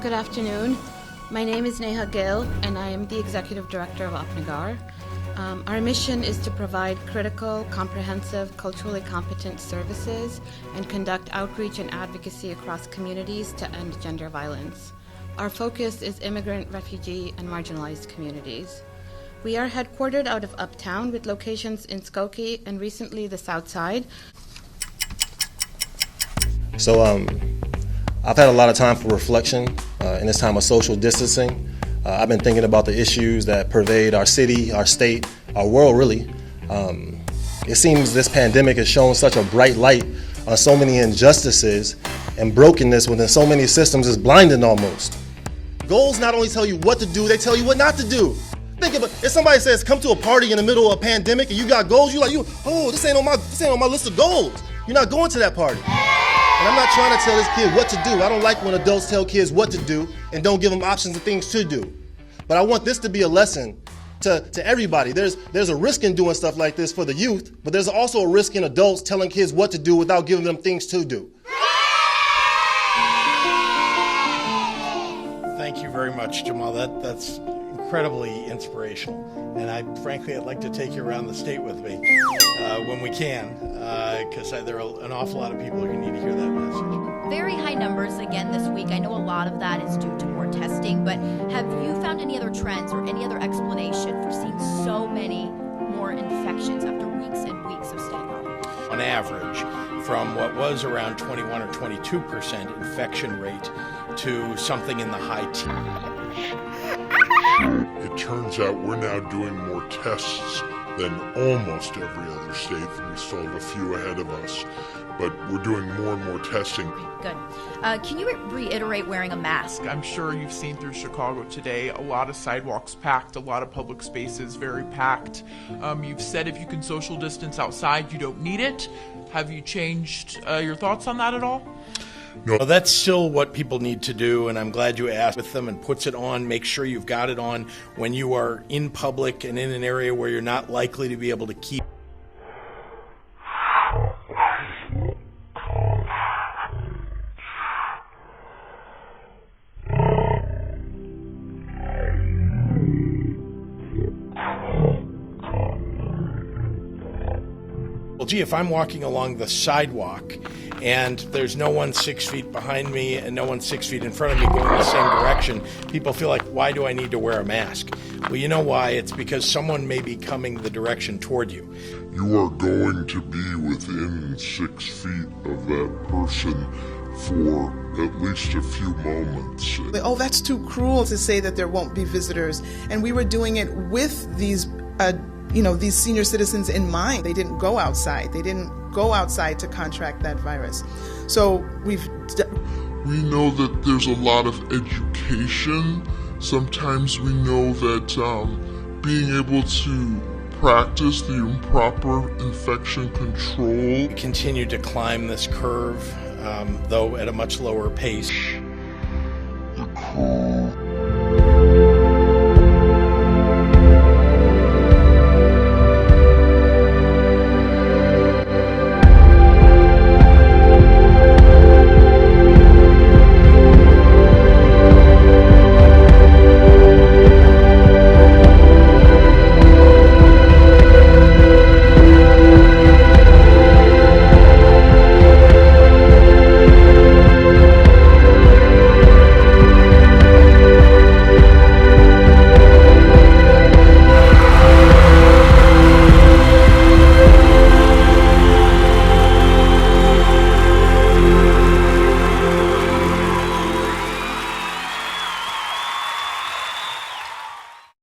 Good afternoon. My name is Neha Gill, and I am the Executive Director of Apnagar. Our mission is to provide critical, comprehensive, culturally competent services and conduct outreach and advocacy across communities to end gender violence. Our focus is immigrant, refugee, and marginalized communities. We are headquartered out of Uptown with locations in Skokie and recently the South Side. So I've had a lot of time for reflection in this time of social distancing. I've been thinking about the issues that pervade our city, our state, our world really. It seems this pandemic has shown such a bright light on so many injustices and brokenness within so many systems is blinding almost. Goals not only tell you what to do, they tell you what not to do. Think about if somebody says come to a party in the middle of a pandemic and you got goals, this ain't on my list of goals. You're not going to that party. And I'm not trying to tell this kid what to do. I don't like when adults tell kids what to do and don't give them options and things to do. But I want this to be a lesson to everybody. There's a risk in doing stuff like this for the youth, but there's also a risk in adults telling kids what to do without giving them things to do. Thank you very much, Jamal. That's incredibly inspirational. And I'd like to take you around the state with me when we can, because there are an awful lot of people who need to hear that message. Very high numbers again this week. I know a lot of that is due to more testing, but have you found any other trends or any other explanation for seeing so many more infections after weeks and weeks of staying home? On average, from what was around 21 or 22% infection rate to something in the high teens. It turns out we're now doing more tests than almost every other state. We still have a few ahead of us, but we're doing more and more testing. Good. Can you reiterate wearing a mask? I'm sure you've seen through Chicago today, a lot of sidewalks packed, a lot of public spaces very packed. You've said if you can social distance outside, you don't need it. Have you changed your thoughts on that at all? No, that's still what people need to do, and I'm glad you asked with them and puts it on. Make sure you've got it on when you are in public and in an area where you're not likely to be able to keep. Well, gee, if I'm walking along the sidewalk and there's no one 6 feet behind me and no one 6 feet in front of me going the same direction, people feel like, why do I need to wear a mask? Well, you know why? It's because someone may be coming the direction toward you. You are going to be within 6 feet of that person for at least a few moments. Oh, that's too cruel to say that there won't be visitors. And we were doing it with these senior citizens in mind. They didn't go outside. They didn't go outside to contract that virus. So we know that there's a lot of education. Sometimes we know that being able to practice the improper infection control. We continue to climb this curve, though at a much lower pace. The curve